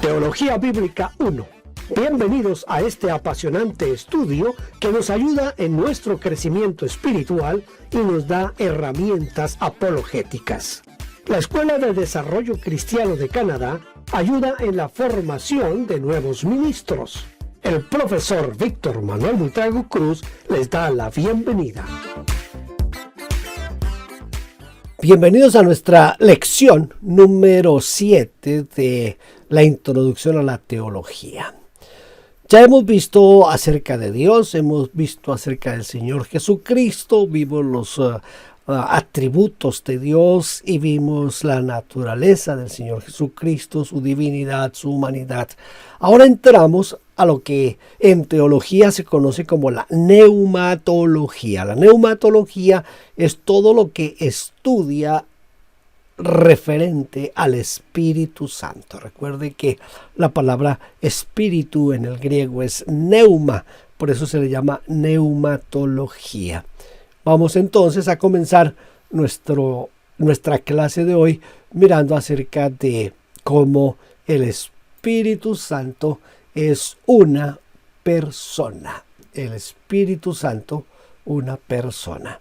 Teología Bíblica 1. Bienvenidos a este apasionante estudio que nos ayuda en nuestro crecimiento espiritual y nos da herramientas apologéticas. La Escuela de Desarrollo Cristiano de Canadá ayuda en la formación de nuevos ministros. El profesor Víctor Manuel Buitrago Cruz les da la bienvenida. Bienvenidos a nuestra lección número 7 de la introducción a la teología. Ya hemos visto acerca de Dios, hemos visto acerca del Señor Jesucristo, vimos los atributos de Dios y vimos la naturaleza del Señor Jesucristo, su divinidad, su humanidad. Ahora entramos a lo que en teología se conoce como la neumatología. La neumatología es todo lo que estudia referente al Espíritu Santo. Recuerde que la palabra espíritu en el griego es neuma, por eso se le llama neumatología. Vamos entonces a comenzar nuestra clase de hoy mirando acerca de cómo el Espíritu Santo es una persona. El Espíritu Santo, una persona.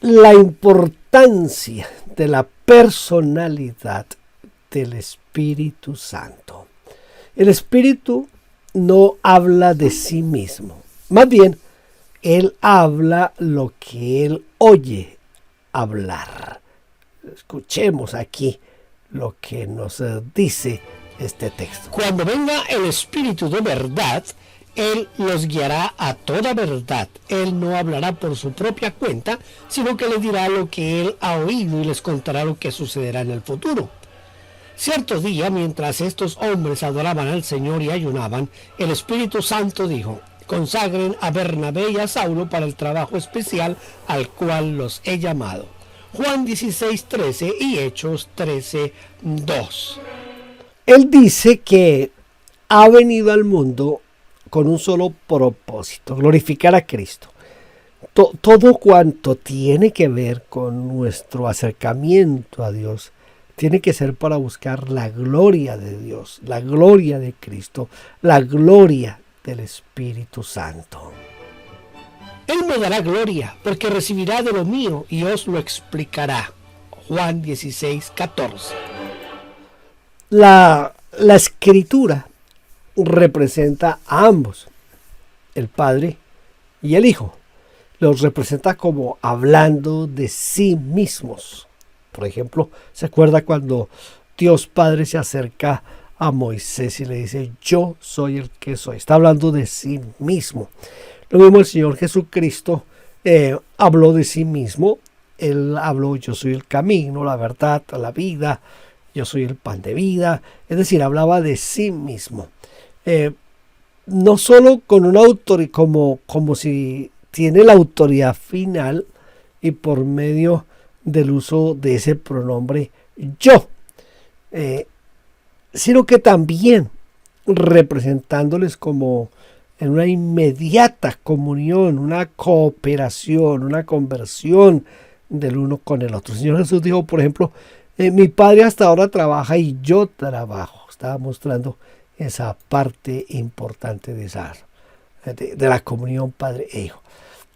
La importancia de la personalidad del Espíritu Santo. El Espíritu no habla de sí mismo. Más bien, Él habla lo que Él oye hablar. Escuchemos aquí lo que nos dice este texto. Cuando venga el Espíritu de verdad, Él los guiará a toda verdad. Él no hablará por su propia cuenta, sino que les dirá lo que Él ha oído y les contará lo que sucederá en el futuro. Cierto día, mientras estos hombres adoraban al Señor y ayunaban, el Espíritu Santo dijo: consagren a Bernabé y a Saulo para el trabajo especial al cual los he llamado. Juan 16:13 y Hechos 13:2. Él dice que ha venido al mundo con un solo propósito: glorificar a Cristo. Todo cuanto tiene que ver con nuestro acercamiento a Dios tiene que ser para buscar la gloria de Dios, la gloria de Cristo, la gloria del Espíritu Santo. Él me dará gloria, porque recibirá de lo mío y os lo explicará. Juan 16:14. La Escritura representa a ambos, el Padre y el Hijo. Los representa como hablando de sí mismos. Por ejemplo, ¿se acuerda cuando Dios Padre se acerca a Moisés y le dice: yo soy el que soy? Está hablando de sí mismo. Lo mismo el Señor Jesucristo habló de sí mismo. Él habló: yo soy el camino, la verdad, la vida, yo soy el pan de vida. Es decir, hablaba de sí mismo. No solo con una autoridad, como si tiene la autoridad final y por medio del uso de ese pronombre yo, sino que también representándoles como en una inmediata comunión, una cooperación, una conversión del uno con el otro. El Señor Jesús dijo, por ejemplo, mi Padre hasta ahora trabaja y yo trabajo. Estaba mostrando esa parte importante de la comunión Padre e Hijo.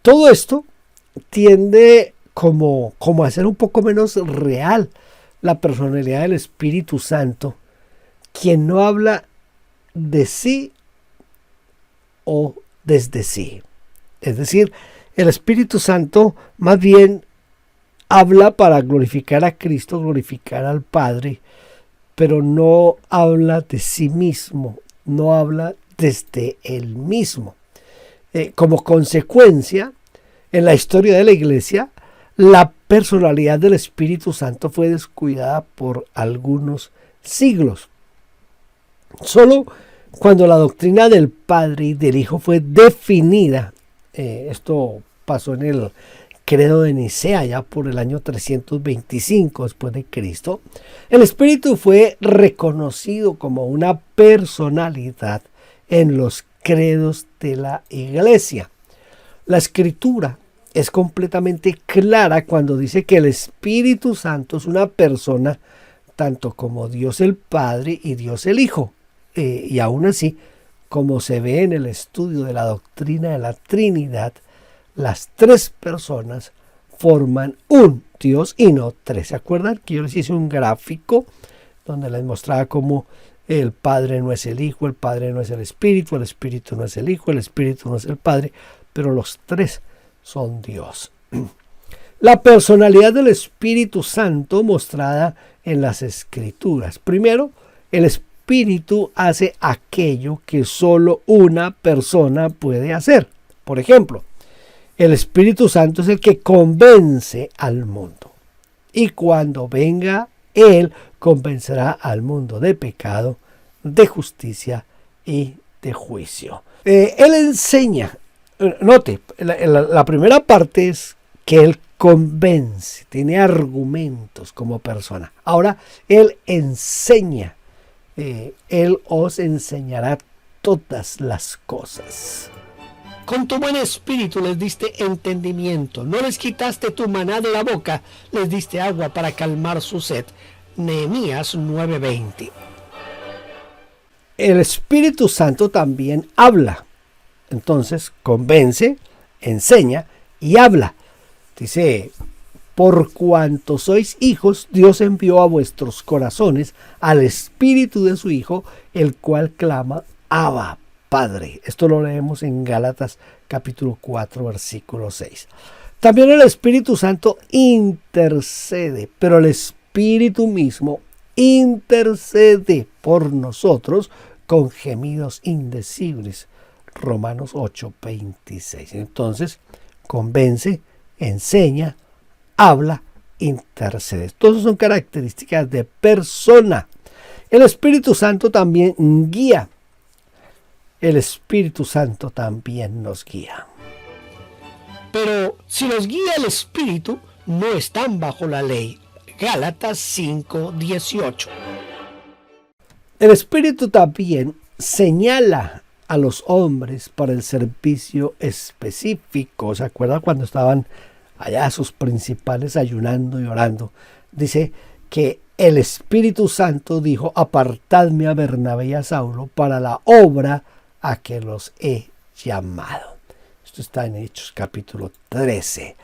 Todo esto tiende como a ser un poco menos real la personalidad del Espíritu Santo, quien no habla de sí o desde sí. Es decir, el Espíritu Santo más bien habla para glorificar a Cristo, glorificar al Padre, pero no habla de sí mismo, no habla desde él mismo. Como consecuencia, en la historia de la Iglesia, la personalidad del Espíritu Santo fue descuidada por algunos siglos. Solo cuando la doctrina del Padre y del Hijo fue definida, esto pasó en el Credo de Nicea ya por el año 325 después de Cristo, el Espíritu fue reconocido como una personalidad en los credos de la Iglesia. La Escritura es completamente clara cuando dice que el Espíritu Santo es una persona tanto como Dios el Padre y Dios el Hijo. Y aún así, como se ve en el estudio de la doctrina de la Trinidad, las tres personas forman un Dios y no tres. ¿Se acuerdan que yo les hice un gráfico donde les mostraba cómo el Padre no es el Hijo, el Padre no es el Espíritu no es el Hijo, el Espíritu no es el Padre, pero los tres son Dios? La personalidad del Espíritu Santo mostrada en las Escrituras. Primero, el Espíritu hace aquello que solo una persona puede hacer. Por ejemplo, el Espíritu Santo es el que convence al mundo. Y cuando venga, Él convencerá al mundo de pecado, de justicia y de juicio. Él enseña. Note, la primera parte es que Él convence, tiene argumentos como persona. Ahora, Él enseña. Él os enseñará todas las cosas. Con tu buen espíritu les diste entendimiento, no les quitaste tu maná de la boca, les diste agua para calmar su sed. Nehemías 9:20. El Espíritu Santo también habla. Entonces, convence, enseña y habla. Dice, por cuanto sois hijos, Dios envió a vuestros corazones al Espíritu de su Hijo, el cual clama, Abba, Padre. Esto lo leemos en Gálatas capítulo 4, versículo 6. También el Espíritu Santo intercede, pero el Espíritu mismo intercede por nosotros con gemidos indecibles. Romanos 8:26. Entonces, convence, enseña, habla, intercede. Todas son características de persona. El Espíritu Santo también guía. El Espíritu Santo también nos guía. Pero si los guía el Espíritu, no están bajo la ley. Gálatas 5:18. El Espíritu también señala a los hombres para el servicio específico. ¿Se acuerdan cuando estaban allá sus principales ayunando y orando? Dice que el Espíritu Santo dijo, apartadme a Bernabé y a Saulo para la obra a que los he llamado. Esto está en Hechos capítulo 13.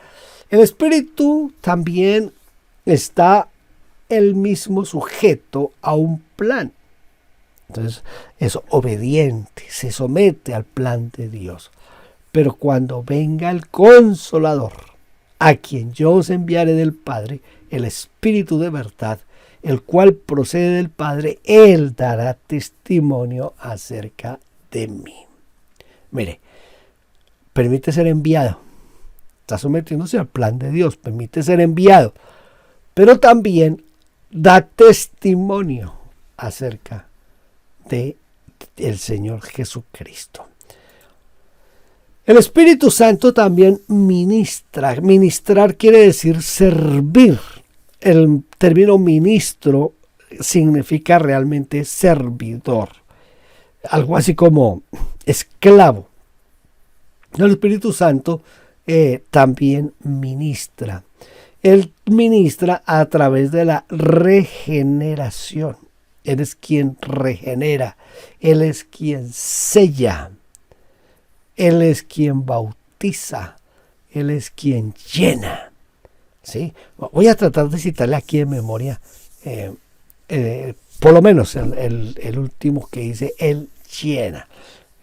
El Espíritu también está el mismo sujeto a un plan. Entonces es obediente, se somete al plan de Dios. Pero cuando venga el Consolador, a quien yo os enviaré del Padre, el Espíritu de verdad, el cual procede del Padre, Él dará testimonio acerca de mí. Mire, permite ser enviado. Está sometiéndose al plan de Dios, permite ser enviado. Pero también da testimonio acerca de el Señor Jesucristo. El Espíritu Santo también ministra. Ministrar quiere decir servir. El término ministro significa realmente servidor. Algo así como esclavo. El Espíritu Santo también ministra. Él ministra a través de la regeneración. Él es quien regenera. Él es quien sella. Él es quien bautiza. Él es quien llena. ¿Sí? Voy a tratar de citarle aquí en memoria, por lo menos el último que dice, Él llena.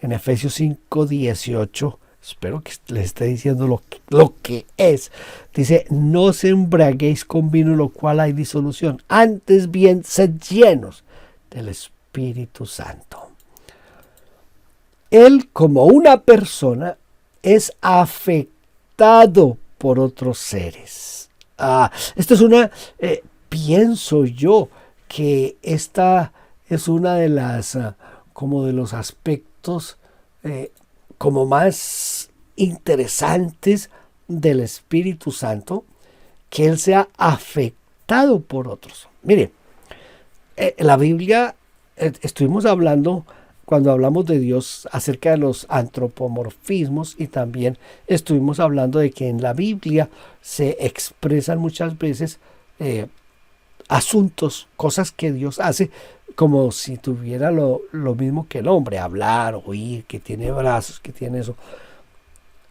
En Efesios 5:18, espero que les esté diciendo lo que es. Dice, no os embriaguéis con vino, lo cual hay disolución. Antes bien, sed llenos del Espíritu Santo. Él, como una persona, es afectado por otros seres. Esto es pienso yo que esta es una de las, como de los aspectos como más interesantes del Espíritu Santo, que Él sea afectado por otros. Mire, la Biblia, estuvimos hablando cuando hablamos de Dios acerca de los antropomorfismos, y también estuvimos hablando de que en la Biblia se expresan muchas veces asuntos, cosas que Dios hace como si tuviera lo mismo que el hombre, hablar, oír, que tiene brazos, que tiene eso.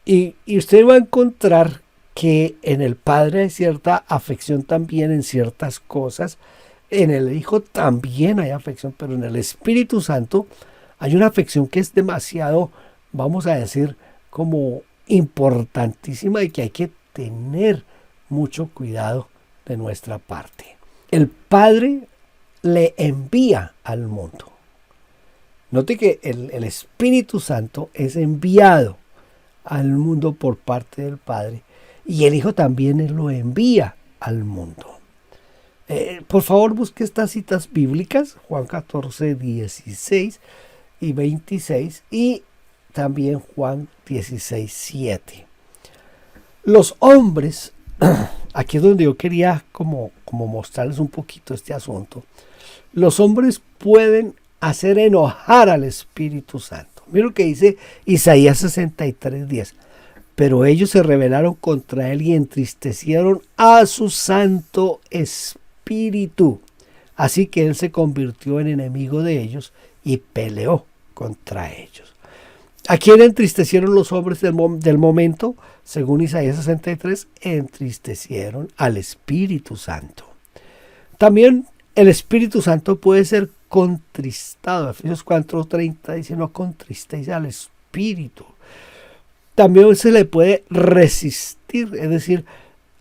Y usted va a encontrar que en el Padre hay cierta afección también en ciertas cosas, en el Hijo también hay afección, pero en el Espíritu Santo hay una afección que es demasiado, vamos a decir, como importantísima, y que hay que tener mucho cuidado de nuestra parte. El Padre le envía al mundo. Note que el Espíritu Santo es enviado al mundo por parte del Padre, y el Hijo también lo envía al mundo. Por favor, busque estas citas bíblicas, Juan 14, 16 y 26, y también Juan 16, 7. Los hombres, aquí es donde yo quería como mostrarles un poquito este asunto. Los hombres pueden hacer enojar al Espíritu Santo. Mira lo que dice Isaías 63, 10. Pero ellos se rebelaron contra él y entristecieron a su Santo Espíritu. Así que él se convirtió en enemigo de ellos y peleó contra ellos. ¿A quién entristecieron los hombres del momento? Según Isaías 63, entristecieron al Espíritu Santo. También el Espíritu Santo puede ser contristado. Efesios 4:30 dice: no contristéis al Espíritu. También se le puede resistir, es decir,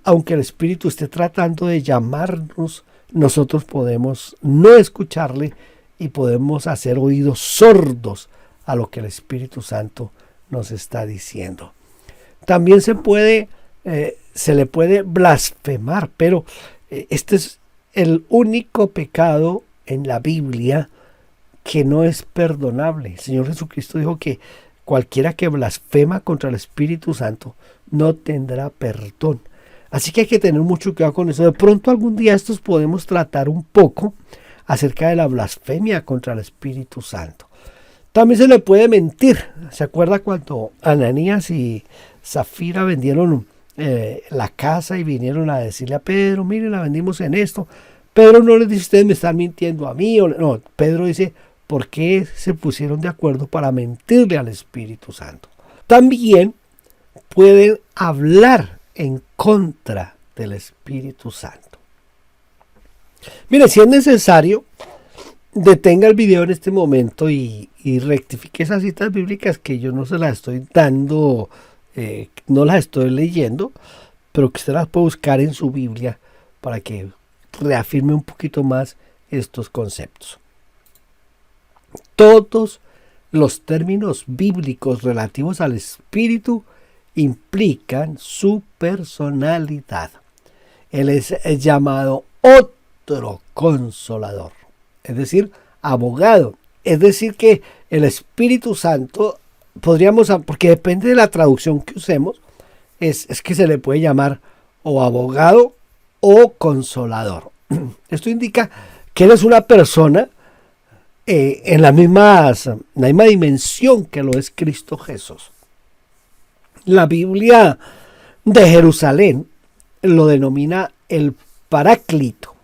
aunque el Espíritu esté tratando de llamarnos, nosotros podemos no escucharle y podemos hacer oídos sordos a lo que el Espíritu Santo nos está diciendo. También se le puede blasfemar, pero este es el único pecado en la Biblia que no es perdonable. El Señor Jesucristo dijo que cualquiera que blasfema contra el Espíritu Santo no tendrá perdón. Así que hay que tener mucho cuidado con eso. De pronto algún día estos podemos tratar un poco acerca de la blasfemia contra el Espíritu Santo. También se le puede mentir. ¿Se acuerda cuando Ananías y Zafira vendieron la casa y vinieron a decirle a Pedro: mire, la vendimos en esto? Pedro no les dice: ustedes me están mintiendo a mí. No, Pedro dice: ¿por qué se pusieron de acuerdo para mentirle al Espíritu Santo? También pueden hablar en contra del Espíritu Santo. Mire, si es necesario, detenga el video en este momento y rectifique esas citas bíblicas que yo no se las estoy dando, no las estoy leyendo, pero que usted las puede buscar en su Biblia para que reafirme un poquito más estos conceptos. Todos los términos bíblicos relativos al Espíritu implican su personalidad. Él es llamado otro consolador, es decir, abogado. Es decir, que el Espíritu Santo, porque depende de la traducción que usemos, es que se le puede llamar o abogado o consolador. Esto indica que él es una persona en la misma dimensión que lo es Cristo Jesús. La Biblia de Jerusalén lo denomina el Paráclito.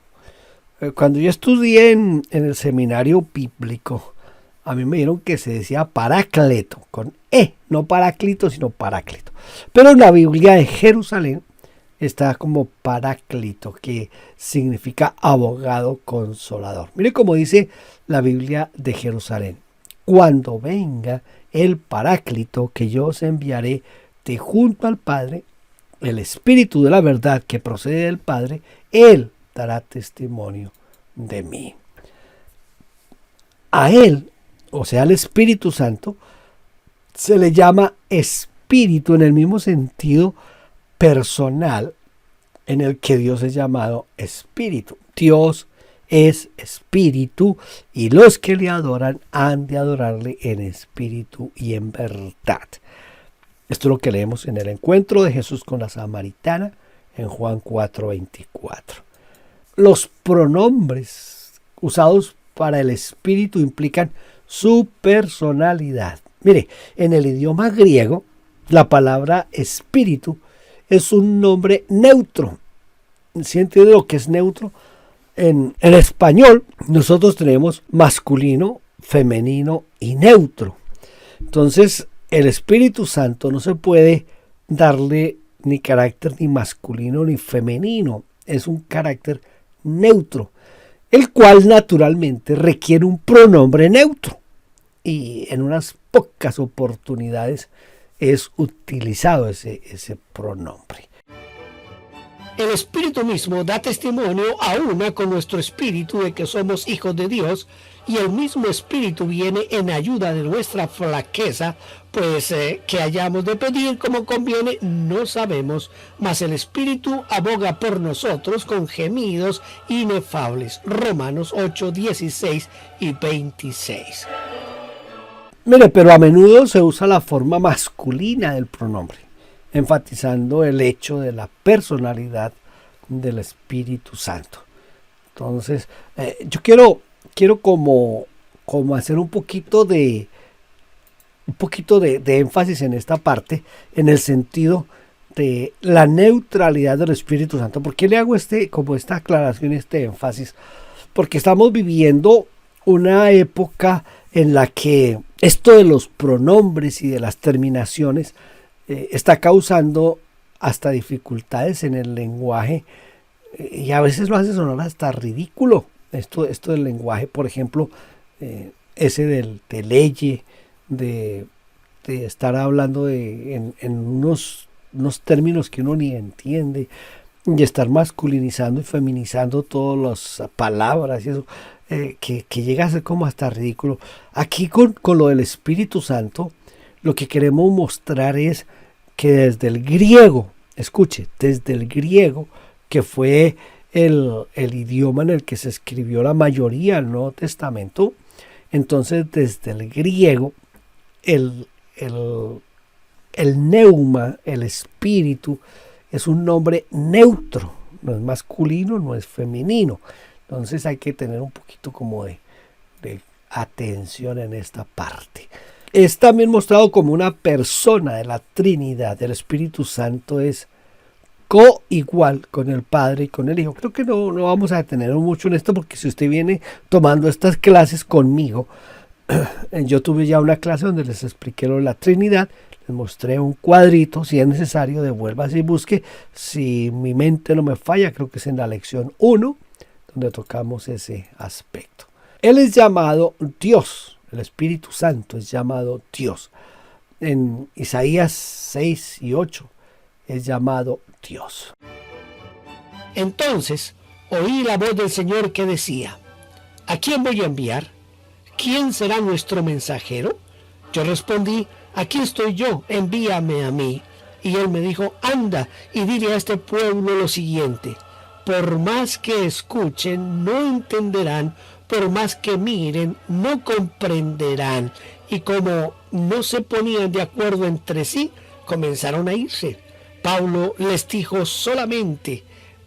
Cuando yo estudié en el seminario bíblico, a mí me dijeron que se decía Paráclito, con E, no Paráclito, sino Paráclito. Pero en la Biblia de Jerusalén está como Paráclito, que significa abogado consolador. Mire cómo dice la Biblia de Jerusalén: cuando venga el Paráclito que yo os enviaré de junto al Padre, el Espíritu de la verdad que procede del Padre, Él dará testimonio de mí. A Él, o sea, al Espíritu Santo, se le llama Espíritu en el mismo sentido personal en el que Dios es llamado Espíritu. Dios es Espíritu y los que le adoran han de adorarle en espíritu y en verdad. Esto es lo que leemos en el encuentro de Jesús con la samaritana en Juan 4:24. Los pronombres usados para el Espíritu implican su personalidad. Mire, en el idioma griego, la palabra espíritu es un nombre neutro. ¿Sí entiende lo que es neutro? En español, nosotros tenemos masculino, femenino y neutro. Entonces, el Espíritu Santo no se puede darle ni carácter ni masculino ni femenino. Es un carácter neutro, el cual naturalmente requiere un pronombre neutro. Y en unas pocas oportunidades es utilizado ese pronombre. El Espíritu mismo da testimonio a una con nuestro espíritu de que somos hijos de Dios, y el mismo Espíritu viene en ayuda de nuestra flaqueza, pues que hayamos de pedir como conviene no sabemos, mas el Espíritu aboga por nosotros con gemidos inefables. Romanos 8, 16 y 26. Mire, pero a menudo se usa la forma masculina del pronombre, enfatizando el hecho de la personalidad del Espíritu Santo. Entonces, yo quiero como hacer un poquito de énfasis en esta parte, en el sentido de la neutralidad del Espíritu Santo. ¿Por qué le hago esta aclaración, este énfasis? Porque estamos viviendo una época en la que esto de los pronombres y de las terminaciones está causando hasta dificultades en el lenguaje, y a veces lo hace sonar hasta ridículo. Esto del lenguaje, por ejemplo, ese de leye, de estar hablando en unos términos que uno ni entiende, y estar masculinizando y feminizando todas las palabras y eso, que llega a ser como hasta ridículo. Aquí con lo del Espíritu Santo, lo que queremos mostrar es que desde el griego, escuche, desde el griego, que fue el idioma en el que se escribió la mayoría del Nuevo Testamento, entonces desde el griego, el neuma, el espíritu, es un nombre neutro, no es masculino, no es femenino. Entonces hay que tener un poquito como de atención en esta parte. Es también mostrado como una persona de la Trinidad. El Espíritu Santo es coigual con el Padre y con el Hijo. Creo que no vamos a detenernos mucho en esto, porque si usted viene tomando estas clases conmigo, yo tuve ya una clase donde les expliqué lo de la Trinidad, les mostré un cuadrito, si es necesario devuélvase y busque, si mi mente no me falla, creo que es en la lección 1, donde tocamos ese aspecto. Él es llamado Dios, el Espíritu Santo es llamado Dios. En Isaías 6 y 8 es llamado Dios. Entonces oí la voz del Señor que decía: ¿a quién voy a enviar? ¿Quién será nuestro mensajero? Yo respondí: aquí estoy yo, envíame a mí. Y él me dijo: anda y dile a este pueblo lo siguiente: por más que escuchen, no entenderán; por más que miren, no comprenderán. Y como no se ponían de acuerdo entre sí, comenzaron a irse. Pablo les dijo solamente: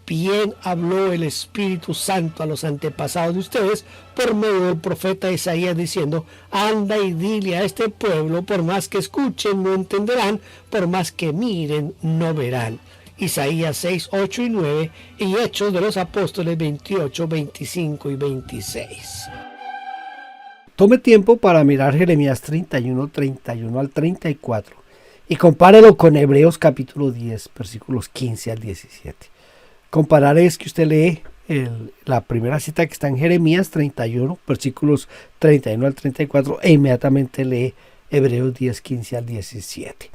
bien habló el Espíritu Santo a los antepasados de ustedes por medio del profeta Isaías, diciendo: anda y dile a este pueblo, por más que escuchen, no entenderán; por más que miren, no verán. Isaías 6, 8 y 9 y Hechos de los Apóstoles 28, 25 y 26. Tome tiempo para mirar Jeremías 31 al 34 y compárelo con Hebreos capítulo 10, versículos 15 al 17. Comparar es que usted lee la primera cita que está en Jeremías 31, versículos 31 al 34, e inmediatamente lee Hebreos 10, 15 al 17.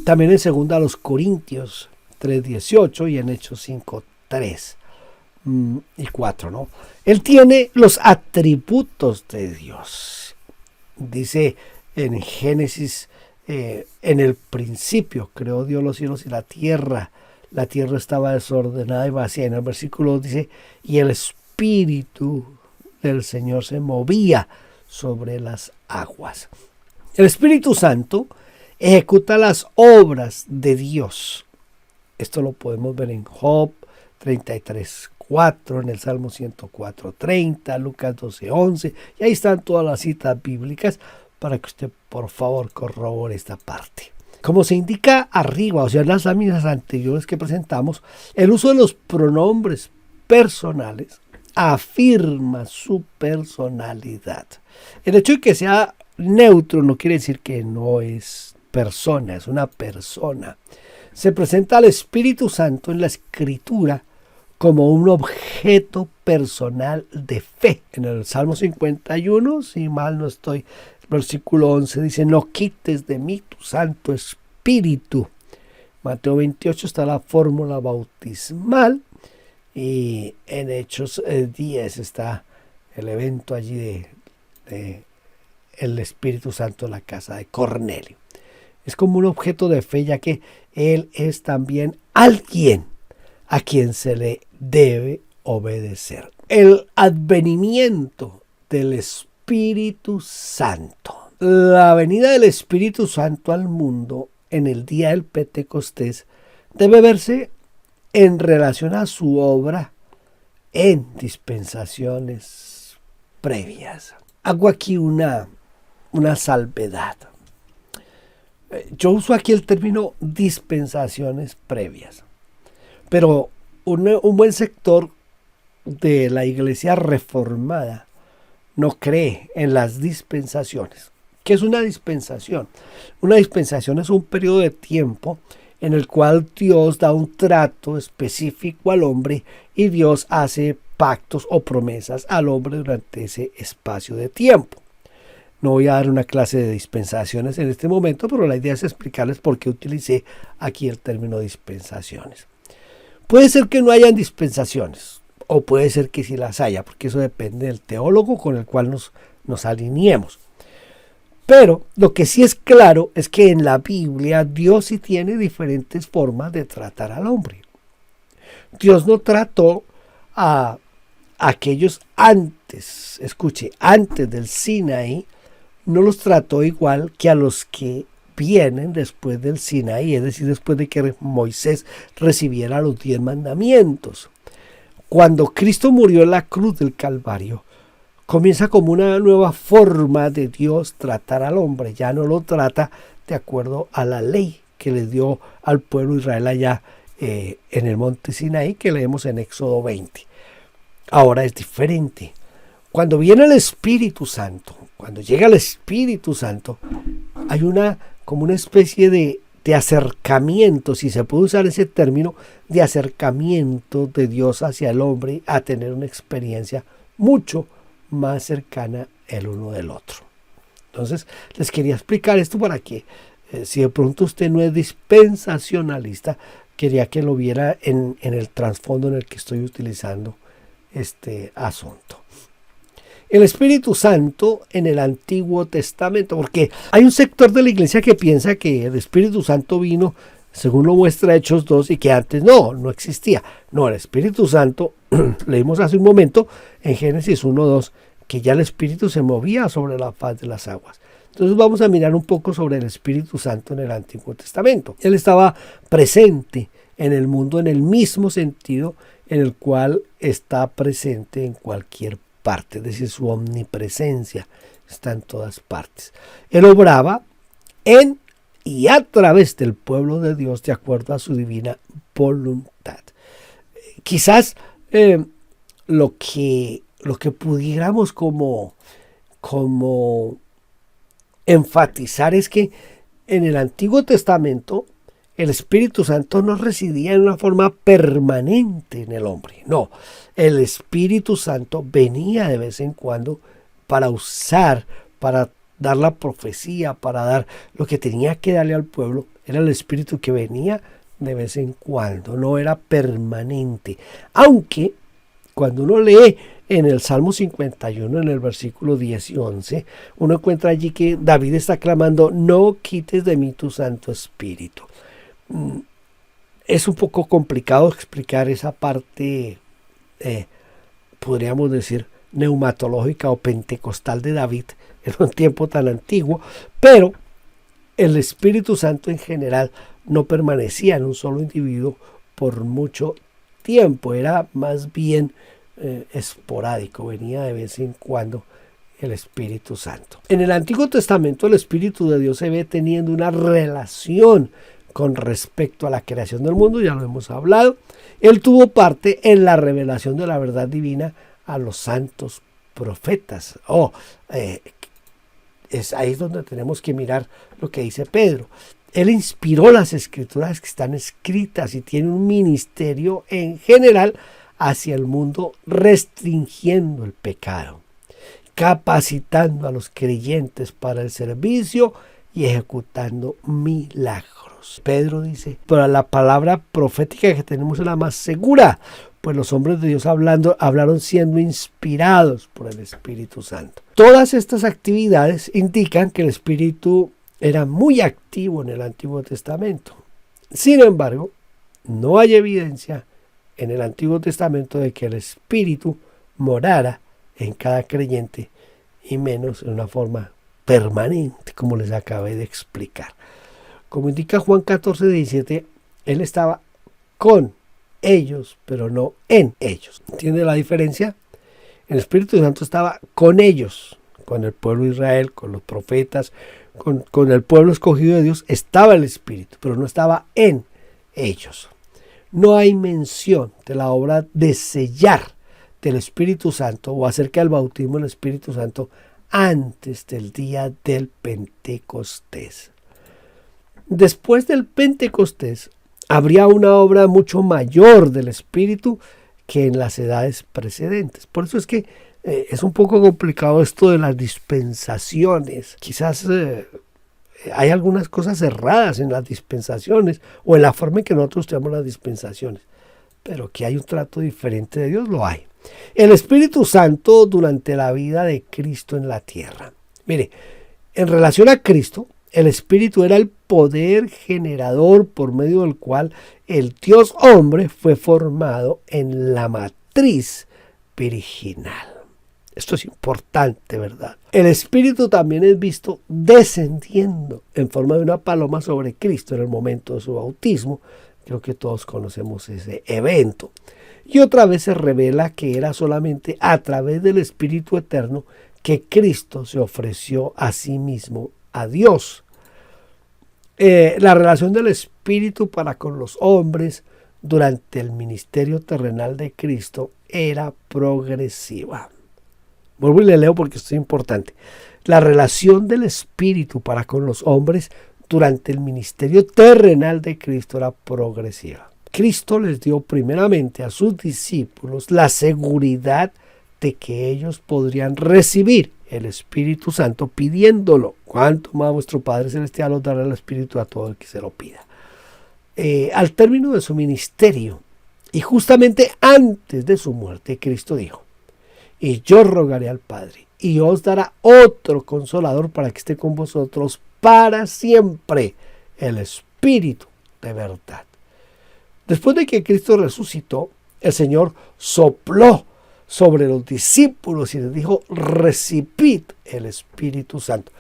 También en 2 Corintios 3, 18 y en Hechos 5, 3 y 4, ¿no? Él tiene los atributos de Dios. Dice en Génesis, en el principio creó Dios los cielos y la tierra estaba desordenada y vacía. En el versículo dice: y el Espíritu del Señor se movía sobre las aguas. El Espíritu Santo ejecuta las obras de Dios. Esto lo podemos ver en Job 33, 104, en el Salmo 104:30, Lucas 12:11, y ahí están todas las citas bíblicas para que usted por favor corrobore esta parte. Como se indica arriba, o sea, en las láminas anteriores que presentamos, el uso de los pronombres personales afirma su personalidad. El hecho de que sea neutro no quiere decir que no es persona, es una persona. Se presenta al Espíritu Santo en la Escritura como un objeto personal de fe. En el Salmo 51, si mal no estoy, versículo 11 dice: no quites de mí tu Santo Espíritu. Mateo 28 está la fórmula bautismal, y en Hechos 10 está el evento allí de el Espíritu Santo en la casa de Cornelio. Es como un objeto de fe, ya que él es también alguien a quien se le debe obedecer. El advenimiento del Espíritu Santo. La venida del Espíritu Santo al mundo en el día del Pentecostés debe verse en relación a su obra en dispensaciones previas. Hago aquí una salvedad. Yo uso aquí el término dispensaciones previas, pero un buen sector de la iglesia reformada no cree en las dispensaciones. ¿Qué es una dispensación? Una dispensación es un periodo de tiempo en el cual Dios da un trato específico al hombre y Dios hace pactos o promesas al hombre durante ese espacio de tiempo. No voy a dar una clase de dispensaciones en este momento, pero la idea es explicarles por qué utilicé aquí el término dispensaciones. Puede ser que no hayan dispensaciones, o puede ser que sí las haya, porque eso depende del teólogo con el cual nos alineemos. Pero lo que sí es claro es que en la Biblia Dios sí tiene diferentes formas de tratar al hombre. Dios no trató a aquellos antes del Sinaí, no los trató igual que a los que vienen después del Sinaí, es decir, después de que Moisés recibiera los 10 mandamientos. Cuando Cristo murió en la cruz del Calvario, comienza como una nueva forma de Dios tratar al hombre. Ya no lo trata de acuerdo a la ley que le dio al pueblo de Israel allá en el monte Sinaí, que leemos en Éxodo 20. Ahora es diferente. Cuando viene el Espíritu Santo, cuando llega el Espíritu Santo, hay como una especie de acercamiento, si se puede usar ese término, de acercamiento de Dios hacia el hombre a tener una experiencia mucho más cercana el uno del otro. Entonces, les quería explicar esto para que, si de pronto usted no es dispensacionalista, quería que lo viera en el trasfondo en el que estoy utilizando este asunto. El Espíritu Santo en el Antiguo Testamento, porque hay un sector de la iglesia que piensa que el Espíritu Santo vino, según lo muestra Hechos 2, y que antes no existía. No, el Espíritu Santo, leímos hace un momento en Génesis 1:2, que ya el Espíritu se movía sobre la faz de las aguas. Entonces vamos a mirar un poco sobre el Espíritu Santo en el Antiguo Testamento. Él estaba presente en el mundo en el mismo sentido en el cual está presente en cualquier parte, es decir, su omnipresencia está en todas partes. Él obraba en y a través del pueblo de Dios de acuerdo a su divina voluntad. Quizás lo que pudiéramos como enfatizar es que en el Antiguo Testamento el Espíritu Santo no residía en una forma permanente en el hombre. No, el Espíritu Santo venía de vez en cuando para dar la profecía, para dar lo que tenía que darle al pueblo. Era el Espíritu que venía de vez en cuando, no era permanente. Aunque cuando uno lee en el Salmo 51, en el versículo 10 y 11, uno encuentra allí que David está clamando: no quites de mí tu Santo Espíritu. Es un poco complicado explicar esa parte, podríamos decir, neumatológica o pentecostal de David en un tiempo tan antiguo, pero el Espíritu Santo en general no permanecía en un solo individuo por mucho tiempo, era más bien esporádico, venía de vez en cuando el Espíritu Santo. En el Antiguo Testamento el Espíritu de Dios se ve teniendo una relación con respecto a la creación del mundo, ya lo hemos hablado. Él tuvo parte en la revelación de la verdad divina a los santos profetas. Es ahí donde tenemos que mirar lo que dice Pedro. Él inspiró las escrituras que están escritas y tiene un ministerio en general hacia el mundo, restringiendo el pecado, capacitando a los creyentes para el servicio y ejecutando milagros. Pedro dice, pero la palabra profética que tenemos es la más segura, pues los hombres de Dios hablaron siendo inspirados por el Espíritu Santo. Todas estas actividades indican que el Espíritu era muy activo en el Antiguo Testamento. Sin embargo, no hay evidencia en el Antiguo Testamento de que el Espíritu morara en cada creyente, y menos en una forma permanente, como les acabé de explicar. Como indica Juan 14:17, Él estaba con ellos, pero no en ellos. ¿Entiende la diferencia? El Espíritu Santo estaba con ellos, con el pueblo de Israel, con los profetas, con el pueblo escogido de Dios, estaba el Espíritu, pero no estaba en ellos. No hay mención de la obra de sellar del Espíritu Santo o acerca del bautismo del Espíritu Santo antes del día del Pentecostés. Después del Pentecostés habría una obra mucho mayor del Espíritu que en las edades precedentes. Por eso es que es un poco complicado esto de las dispensaciones. Quizás hay algunas cosas erradas en las dispensaciones o en la forma en que nosotros tenemos las dispensaciones, pero que hay un trato diferente de Dios, lo hay. El Espíritu Santo durante la vida de Cristo en la tierra. Mire, en relación a Cristo, el Espíritu era el poder generador por medio del cual el Dios hombre fue formado en la matriz virginal. Esto es importante, ¿verdad? El Espíritu también es visto descendiendo en forma de una paloma sobre Cristo en el momento de su bautismo. Creo que todos conocemos ese evento. Y otra vez se revela que era solamente a través del Espíritu Eterno que Cristo se ofreció a sí mismo a Dios. La relación del Espíritu para con los hombres durante el ministerio terrenal de Cristo era progresiva. Vuelvo y le leo porque esto es importante. La relación del Espíritu para con los hombres durante el ministerio terrenal de Cristo era progresiva. Cristo les dio primeramente a sus discípulos la seguridad de que ellos podrían recibir el Espíritu Santo pidiéndolo. Cuanto más vuestro Padre Celestial os dará el Espíritu a todo el que se lo pida. Al término de su ministerio y justamente antes de su muerte, Cristo dijo: y yo rogaré al Padre y os dará otro consolador para que esté con vosotros para siempre, el Espíritu de verdad. Después de que Cristo resucitó, el Señor sopló sobre los discípulos y les dijo: recibid el Espíritu Santo.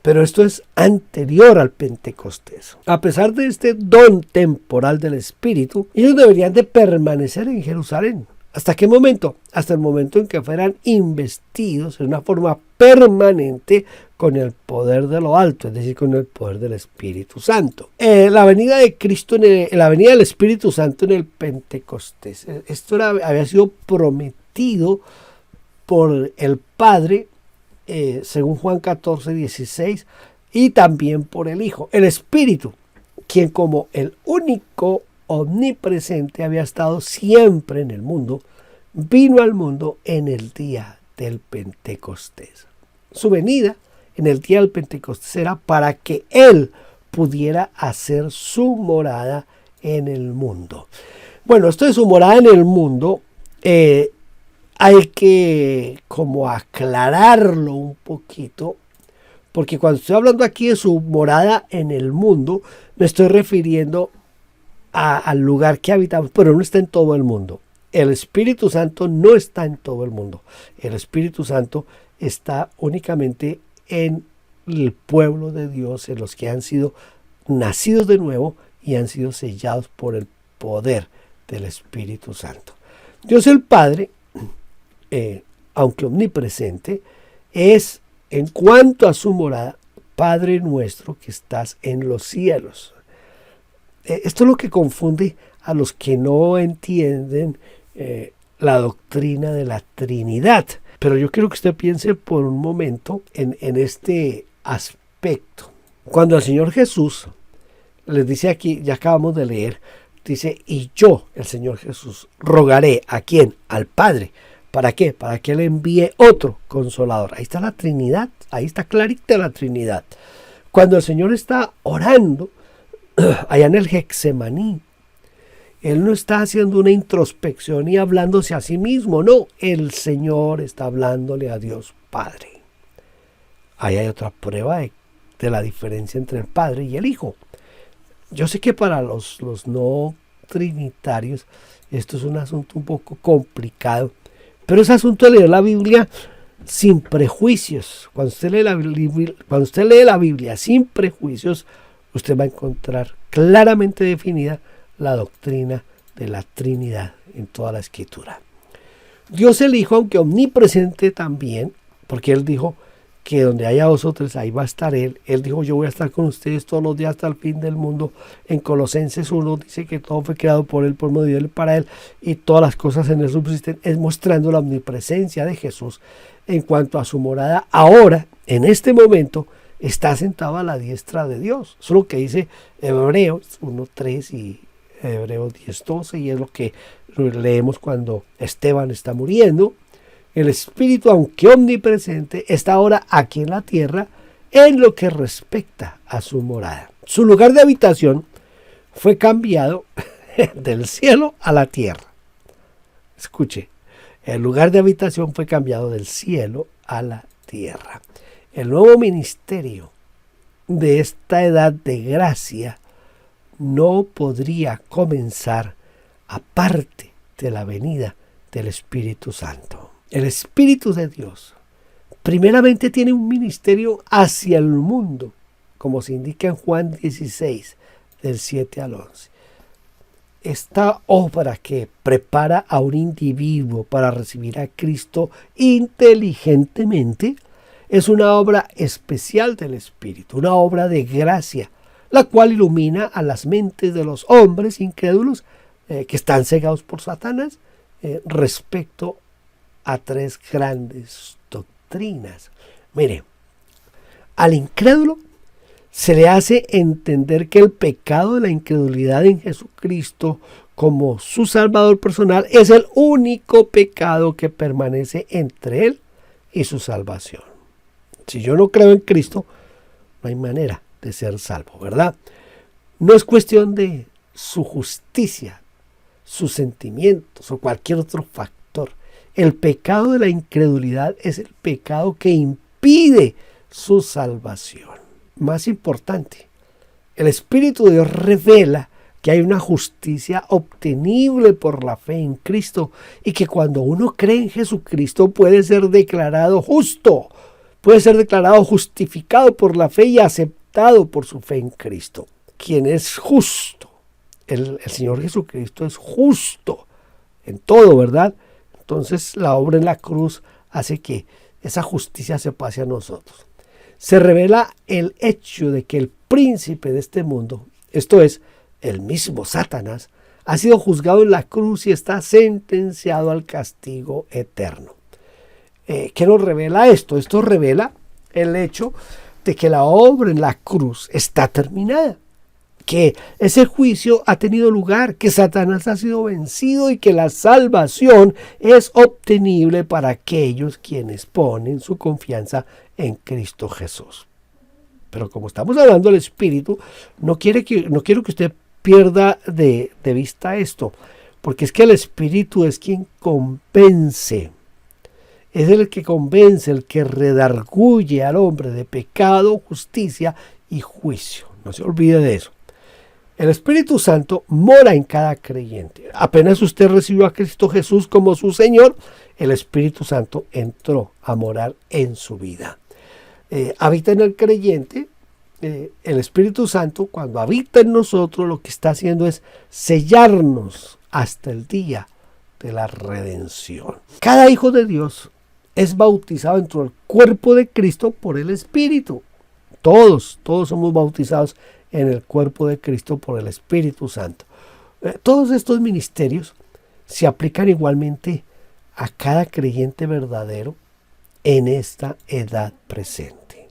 Pero esto es anterior al Pentecostés. A pesar de este don temporal del Espíritu, ellos deberían de permanecer en Jerusalén. ¿Hasta qué momento? Hasta el momento en que fueran investidos en una forma permanente con el poder de lo alto, es decir, con el poder del Espíritu Santo. La venida de Cristo, la venida del Espíritu Santo en el Pentecostés. Esto había sido prometido por el Padre, según Juan 14:16, y también por el Hijo. El Espíritu, quien como el único omnipresente había estado siempre en el mundo, vino al mundo en el día del Pentecostés. Su venida en el día del Pentecostés era para que Él pudiera hacer su morada en el mundo. Bueno, esto de su morada en el mundo hay que como aclararlo un poquito, porque cuando estoy hablando aquí de su morada en el mundo, me estoy refiriendo al lugar que habitamos, pero no está en todo el mundo. El Espíritu Santo no está en todo el mundo. El Espíritu Santo está únicamente en el pueblo de Dios, en los que han sido nacidos de nuevo y han sido sellados por el poder del Espíritu Santo. Dios el Padre, aunque omnipresente, es en cuanto a su morada, Padre nuestro que estás en los cielos. Esto es lo que confunde a los que no entienden la doctrina de la Trinidad. Pero yo quiero que usted piense por un momento en este aspecto. Cuando el Señor Jesús les dice aquí, ya acabamos de leer, dice, y yo, el Señor Jesús, rogaré ¿a quién? Al Padre. ¿Para qué? Para que Él envíe otro consolador. Ahí está la Trinidad, ahí está clarita la Trinidad. Cuando el Señor está orando, allá en el Getsemaní, Él no está haciendo una introspección y hablándose a sí mismo, no, el Señor está hablándole a Dios Padre. Ahí hay otra prueba de la diferencia entre el Padre y el Hijo. Yo sé que para los no trinitarios esto es un asunto un poco complicado, pero es asunto de leer la Biblia sin prejuicios. Cuando usted lee la Biblia sin prejuicios, usted va a encontrar claramente definida la doctrina de la Trinidad en toda la Escritura. Dios el Hijo, aunque omnipresente también, porque Él dijo que donde haya dos o tres, ahí va a estar Él. Él dijo, yo voy a estar con ustedes todos los días hasta el fin del mundo. En Colosenses 1 dice que todo fue creado por Él, por medio de Él y para Él, y todas las cosas en Él subsisten. Es mostrando la omnipresencia de Jesús en cuanto a su morada. Ahora, en este momento, está sentado a la diestra de Dios. Eso es lo que dice Hebreos 1:3 y Hebreos 10:12, y es lo que leemos cuando Esteban está muriendo. El Espíritu, aunque omnipresente, está ahora aquí en la tierra en lo que respecta a su morada. Su lugar de habitación fue cambiado del cielo a la tierra. Escuche, el lugar de habitación fue cambiado del cielo a la tierra. El nuevo ministerio de esta edad de gracia no podría comenzar aparte de la venida del Espíritu Santo. El Espíritu de Dios primeramente tiene un ministerio hacia el mundo, como se indica en Juan 16, del 7 al 11. Esta obra que prepara a un individuo para recibir a Cristo inteligentemente es una obra especial del Espíritu, una obra de gracia, la cual ilumina a las mentes de los hombres incrédulos que están cegados por Satanás respecto a tres grandes doctrinas. Mire, al incrédulo se le hace entender que el pecado de la incredulidad en Jesucristo como su Salvador personal es el único pecado que permanece entre él y su salvación. Si yo no creo en Cristo, no hay manera de ser salvo, ¿verdad? No es cuestión de su justicia, sus sentimientos o cualquier otro factor. El pecado de la incredulidad es el pecado que impide su salvación. Más importante, el Espíritu de Dios revela que hay una justicia obtenible por la fe en Cristo y que cuando uno cree en Jesucristo puede ser declarado justo, puede ser declarado justificado por la fe y aceptado por su fe en Cristo. Quien es justo, el Señor Jesucristo es justo en todo, ¿verdad? Entonces la obra en la cruz hace que esa justicia se pase a nosotros. Se revela el hecho de que el príncipe de este mundo, esto es, el mismo Satanás, ha sido juzgado en la cruz y está sentenciado al castigo eterno. ¿Qué nos revela esto? Esto revela el hecho de que la obra en la cruz está terminada, que ese juicio ha tenido lugar, que Satanás ha sido vencido y que la salvación es obtenible para aquellos quienes ponen su confianza en Cristo Jesús. Pero como estamos hablando del Espíritu, no quiero que usted pierda de vista esto, porque es que el Espíritu es quien convence, es el que convence, el que redarguye al hombre de pecado, justicia y juicio. No se olvide de eso. El Espíritu Santo mora en cada creyente. Apenas usted recibió a Cristo Jesús como su Señor, el Espíritu Santo entró a morar en su vida. Habita en el creyente. El Espíritu Santo, cuando habita en nosotros, lo que está haciendo es sellarnos hasta el día de la redención. Cada hijo de Dios es bautizado dentro del cuerpo de Cristo por el Espíritu. Todos somos bautizados en el cuerpo de Cristo por el Espíritu Santo. Todos estos ministerios se aplican igualmente a cada creyente verdadero en esta edad presente.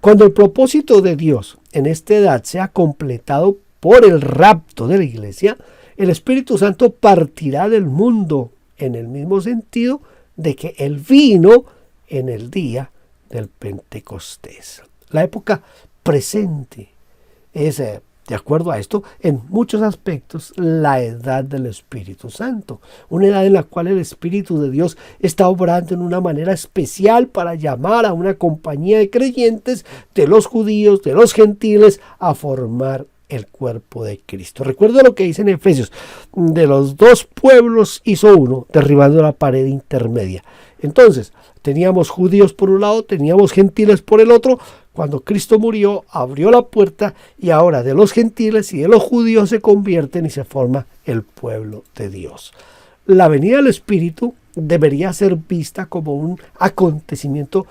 Cuando el propósito de Dios en esta edad sea completado por el rapto de la iglesia, el Espíritu Santo partirá del mundo en el mismo sentido de que Él vino en el día del Pentecostés. La época presente es, de acuerdo a esto, en muchos aspectos, la edad del Espíritu Santo. Una edad en la cual el Espíritu de Dios está obrando en una manera especial para llamar a una compañía de creyentes, de los judíos, de los gentiles, a formar el cuerpo de Cristo. Recuerda lo que dice en Efesios: de los dos pueblos hizo uno, derribando la pared intermedia. Entonces, teníamos judíos por un lado, teníamos gentiles por el otro. Cuando Cristo murió, abrió la puerta y ahora de los gentiles y de los judíos se convierten y se forma el pueblo de Dios. La venida del Espíritu debería ser vista como un acontecimiento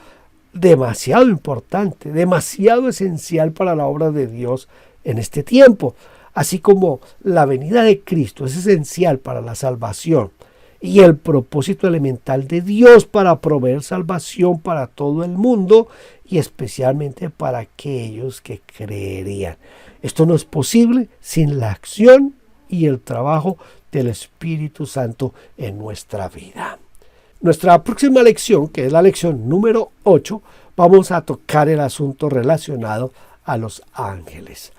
demasiado importante, demasiado esencial para la obra de Dios en este tiempo. Así como la venida de Cristo es esencial para la salvación y el propósito elemental de Dios para proveer salvación para todo el mundo y especialmente para aquellos que creerían. Esto no es posible sin la acción y el trabajo del Espíritu Santo en nuestra vida. Nuestra próxima lección, que es la lección número 8, vamos a tocar el asunto relacionado a los ángeles.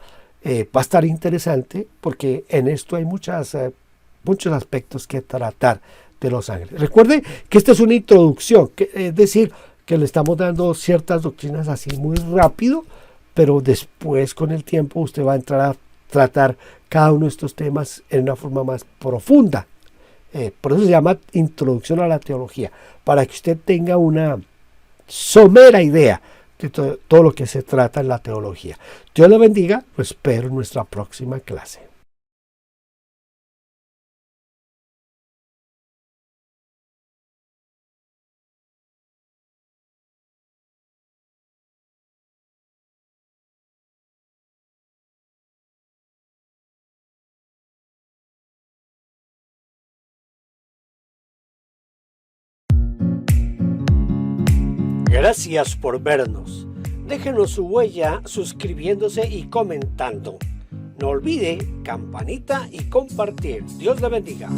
Va a estar interesante porque en esto hay muchos aspectos que tratar de los ángeles. Recuerde que esta es una introducción, es decir, que le estamos dando ciertas doctrinas así muy rápido, pero después con el tiempo usted va a entrar a tratar cada uno de estos temas en una forma más profunda. Por eso se llama introducción a la teología, para que usted tenga una somera idea de todo lo que se trata en la teología. Dios le bendiga, lo espero en nuestra próxima clase. Gracias por vernos. Déjenos su huella suscribiéndose y comentando. No olvide campanita y compartir. Dios le bendiga.